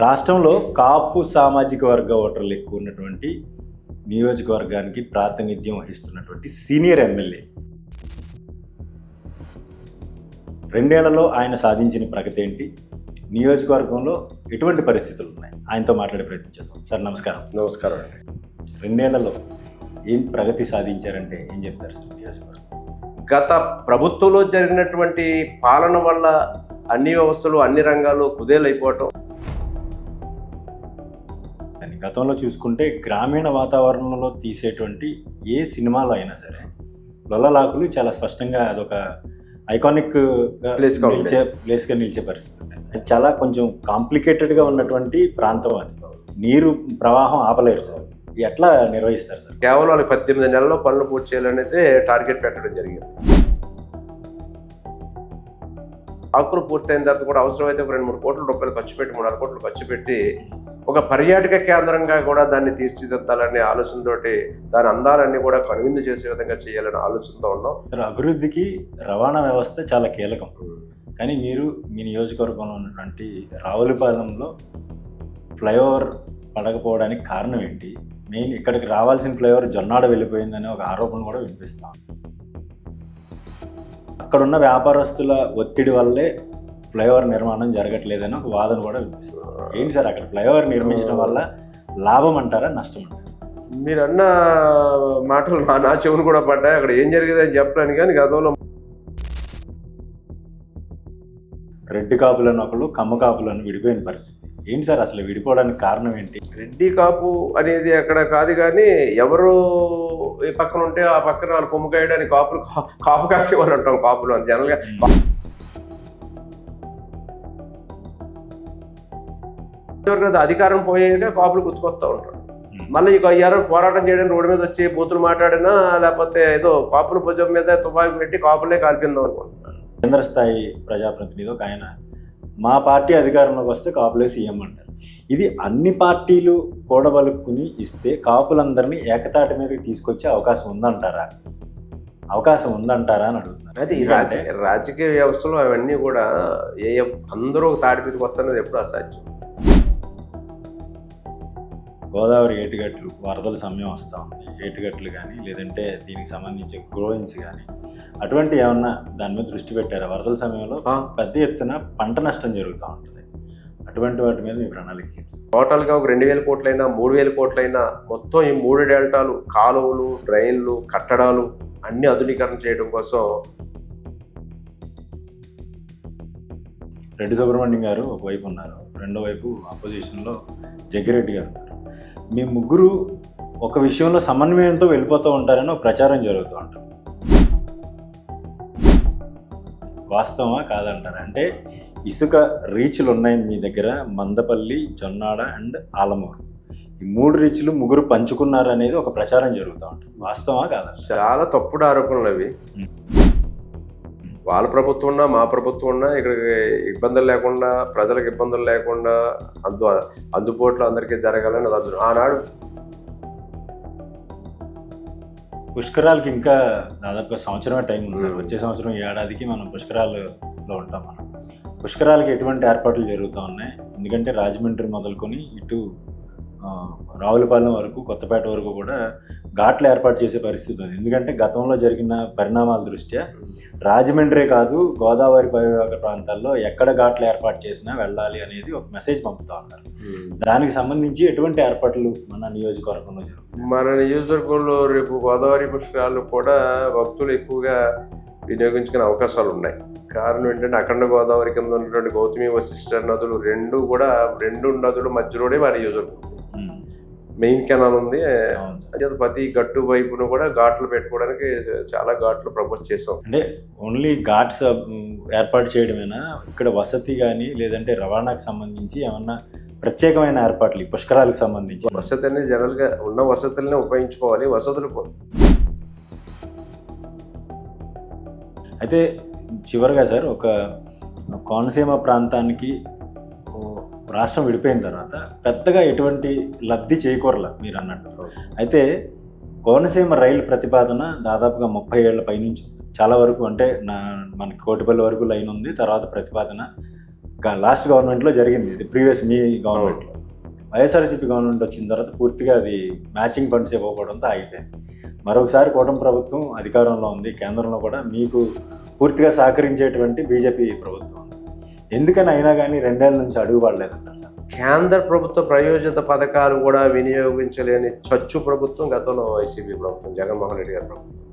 రాష్ట్రంలో కాపు సామాజిక వర్గ ఓటర్లు ఎక్కువ ఉన్నటువంటి నియోజకవర్గానికి ప్రాతినిధ్యం వహిస్తున్నటువంటి సీనియర్ ఎమ్మెల్యే 2 ఏళ్లలో ఆయన సాధించిన ప్రగతి ఏంటి, నియోజకవర్గంలో ఎటువంటి పరిస్థితులు ఉన్నాయి, ఆయనతో మాట్లాడే ప్రయత్నం చేద్దాం. సార్ నమస్కారం. నమస్కారం అండి. 2 ఏళ్లలో ఏం ప్రగతి సాధించారంటే ఏం చెప్తారు సార్? నియోజకవర్గం గత ప్రభుత్వంలో జరిగినటువంటి పాలన వల్ల అన్ని వ్యవస్థలు అన్ని రంగాలు కుదేలైపోవటం, గతంలో చూసుకుంటే గ్రామీణ వాతావరణంలో తీసేటువంటి ఏ సినిమాలో అయినా సరే లొల్లలాకులు చాలా స్పష్టంగా అదొక ఐకానిక్ ప్లేస్గా నిలిచే పరిస్థితి. అది చాలా కొంచెం కాంప్లికేటెడ్గా ఉన్నటువంటి ప్రాంతం. అది నీరు ప్రవాహం ఆపలేరు సార్. ఎట్లా నిర్వహిస్తారు సార్? కేవలం వాళ్ళకి 18 నెలల్లో పనులు పూర్తి చేయాలనేది టార్గెట్ పెట్టడం జరిగింది. ఆకులు పూర్తయిన తర్వాత కూడా అవసరమైతే ఒక 2-3 కోట్ల రూపాయలు ఖర్చు పెట్టి 3-4 కోట్లు ఖర్చు పెట్టి ఒక పర్యాటక కేంద్రంగా కూడా దాన్ని తీర్చిదిద్దాలనే ఆలోచనతోటి దాని అందాలన్నీ కూడా కనువిందు చేసే విధంగా చేయాలనే ఆలోచనతో ఉన్నాం. అభివృద్ధికి రవాణా వ్యవస్థ చాలా కీలకం. కానీ మీరు మీ నియోజకవర్గంలో ఉన్నటువంటి రావులపాలెంలో ఫ్లైఓవర్ పడకపోవడానికి కారణం ఏంటి? మెయిన్ ఇక్కడికి రావాల్సిన ఫ్లైఓవర్ జొన్నాడ వెళ్ళిపోయిందనే ఒక ఆరోపణ కూడా వినిపిస్తాం. అక్కడున్న వ్యాపారస్తుల ఒత్తిడి వల్లే ఫ్లైఓవర్ నిర్మాణం జరగట్లేదని ఒక వాదన కూడా వినిపిస్తుంది. ఏంటి సార్, అక్కడ ఫ్లైఓవర్ నిర్మించడం వల్ల లాభం అంటారా, నష్టం అంటారా? మీరు అన్న మాటలు నా చెవును కూడా పడ్డాయి. అక్కడ ఏం జరిగిందని చెప్పలేను, కానీ గతంలో రెడ్డి కాపులను ఒకళ్ళు, కమ్మ కాపులను విడిపోయిన పరిస్థితి. ఏంటి సార్ అసలు విడిపోవడానికి కారణం ఏంటి? రెడ్డి కాపు అనేది అక్కడ కాదు, కానీ ఎవరు ఈ పక్కన ఉంటే ఆ పక్కన వాళ్ళు కొమ్ము కాయడానికి కాపులు కాపు కాసేవాళ్ళు అంటాం. కాపులు అని జనరల్గా అధికారం పోయాక కాపులు గుర్తుకొస్తూ ఉంటారు. మళ్ళీ ఇక అయ్యారు పోరాటం చేయడానికి రోడ్డు మీద వచ్చి బూతులు మాట్లాడినా, లేకపోతే ఏదో కాపుల భుజం మీద తుపాకి పెట్టి కాపులే కాల్పిందాం అనుకుంటున్నాను. కేంద్ర స్థాయి ప్రజాప్రతినిధి ఒక ఆయన మా పార్టీ అధికారంలోకి వస్తే కాపులే సీఎం అంటారు. ఇది అన్ని పార్టీలు కూడబలుక్కుని ఇస్తే కాపులందరినీ ఏకతాటి మీదకి తీసుకొచ్చే అవకాశం ఉందంటారా అని అడుగుతున్నారు. అయితే ఈ రాజకీయ వ్యవస్థలో అవన్నీ కూడా అందరూ ఒక తాటి మీదకి వస్తున్నది ఎప్పుడు అసాధ్యం. గోదావరి ఏటిగట్లు వరదల సమయం వస్తూ ఉంది. ఏటిగట్లు కానీ లేదంటే దీనికి సంబంధించి గ్రోయిన్స్ కానీ అటువంటి ఏమన్నా దాని మీద దృష్టి పెట్టారా? వరదల సమయంలో పెద్ద ఎత్తున పంట నష్టం జరుగుతూ ఉంటుంది. అటువంటి వాటి మీద మీ ప్రణాళిక? టోటల్గా ఒక 2,000 కోట్లైనా 3,000 కోట్లైనా మొత్తం ఈ 3 డెల్టాలు, కాలువలు, డ్రైన్లు, కట్టడాలు అన్ని ఆధునీకరణ చేయడం కోసం. రెడ్డి సుబ్రహ్మణ్యం గారు ఒకవైపు ఉన్నారు, రెండో వైపు అపోజిషన్లో జగ్గిరెడ్డి గారు ఉన్నారు. మీ ముగ్గురు ఒక విషయంలో సమన్వయంతో వెళ్ళిపోతూ ఉంటారని ఒక ప్రచారం జరుగుతూ ఉంటుంది. వాస్తవమా కాదంటారా? అంటే ఇసుక రీచ్లు ఉన్నాయి మీ దగ్గర, మందపల్లి, జొన్నాడ అండ్ ఆలమూరు. ఈ 3 రీచ్లు ముగ్గురు పంచుకున్నారు అనేది ఒక ప్రచారం జరుగుతూ ఉంటుంది. వాస్తవమా కాదా? చాలా తప్పుడు ఆరోపణలు అవి. వాళ్ళ ప్రభుత్వం ఉన్నా మా ప్రభుత్వం ఉన్నా ఇక్కడికి ఇబ్బందులు లేకుండా, ప్రజలకు ఇబ్బందులు లేకుండా అందుబాటులో అందరికీ జరగాలని అది ఆనాడు. పుష్కరాలకి ఇంకా దాదాపుగా సంవత్సరమే టైం ఉంది సార్. వచ్చే సంవత్సరం ఏడాదికి మనం పుష్కరాలలో ఉంటాం. మనం పుష్కరాలకి ఎటువంటి ఏర్పాట్లు జరుగుతూ ఉన్నాయి? ఎందుకంటే రాజమండ్రి మొదలుకొని ఇటు రావులపాలెం వరకు, కొత్తపేట వరకు కూడా ఘాట్లు ఏర్పాటు చేసే పరిస్థితి ఉంది. ఎందుకంటే గతంలో జరిగిన పరిణామాల దృష్ట్యా రాజమండ్రి కాదు, గోదావరి పరివాహక ప్రాంతాల్లో ఎక్కడ ఘాట్లు ఏర్పాటు చేసినా వెళ్ళాలి అనేది ఒక మెసేజ్ పంపుతూ ఉన్నారు. దానికి సంబంధించి ఎటువంటి ఏర్పాట్లు మన నియోజకవర్గంలో జరుగుతాయి? మన నియోజకవర్గంలో రేపు గోదావరి పుష్కరాలు కూడా భక్తులు ఎక్కువగా వినియోగించుకునే అవకాశాలు ఉన్నాయి. కారణం ఏంటంటే అఖండ గోదావరి కింద ఉన్నటువంటి గౌతమి, వశిష్ఠ నదులు రెండు నదుల మధ్యలోనే మన నియోజకవర్గం మెయిన్ కెనాల్ ఉంది. అదే ప్రతి గట్టు వైపును కూడా ఘాట్లు పెట్టుకోవడానికి చాలా ఘాట్లు ప్రపోజ్ చేసాం. అంటే ఓన్లీ ఘాట్స్ ఏర్పాటు చేయడమేనా? ఇక్కడ వసతి కానీ లేదంటే రవాణాకు సంబంధించి ఏమన్నా ప్రత్యేకమైన ఏర్పాట్లు ఈ పుష్కరాలకు సంబంధించి? వసతి అనేది జనరల్గా ఉన్న వసతులనే ఉపయోగించుకోవాలి. వసతులు అయితే చివరిగా సార్, ఒక కోనసీమ ప్రాంతానికి రాష్ట్రం విడిపోయిన తర్వాత పెద్దగా ఎటువంటి లబ్ధి చేకూరల మీరు అన్నట్టు. అయితే కోనసీమ రైలు ప్రతిపాదన దాదాపుగా 30 ఏళ్ల పైనుంచి చాలా వరకు, అంటే మనకి కోటిపల్లి వరకు లైన్ ఉంది. తర్వాత ప్రతిపాదన లాస్ట్ గవర్నమెంట్లో జరిగింది, ఇది ప్రీవియస్ మీ గవర్నమెంట్లో. వైఎస్ఆర్సీపీ గవర్నమెంట్ వచ్చిన తర్వాత పూర్తిగా అది మ్యాచింగ్ ఫండ్స్ ఇవ్వకపోవడంతో ఆగిపోయింది. మరొకసారి కూటమి ప్రభుత్వం అధికారంలో ఉంది, కేంద్రంలో కూడా మీకు పూర్తిగా సహకరించేటువంటి బీజేపీ ప్రభుత్వం ఉంది. ఎందుకని అయినా కానీ 2 ఏళ్ళ నుంచి అడుగు పడలేదంటారు సార్? కేంద్ర ప్రభుత్వ ప్రయోజిత పథకాలు కూడా వినియోగించలేని చచ్చు ప్రభుత్వం గతంలో వైసీపీ ప్రభుత్వం, జగన్మోహన్ రెడ్డి గారి ప్రభుత్వం.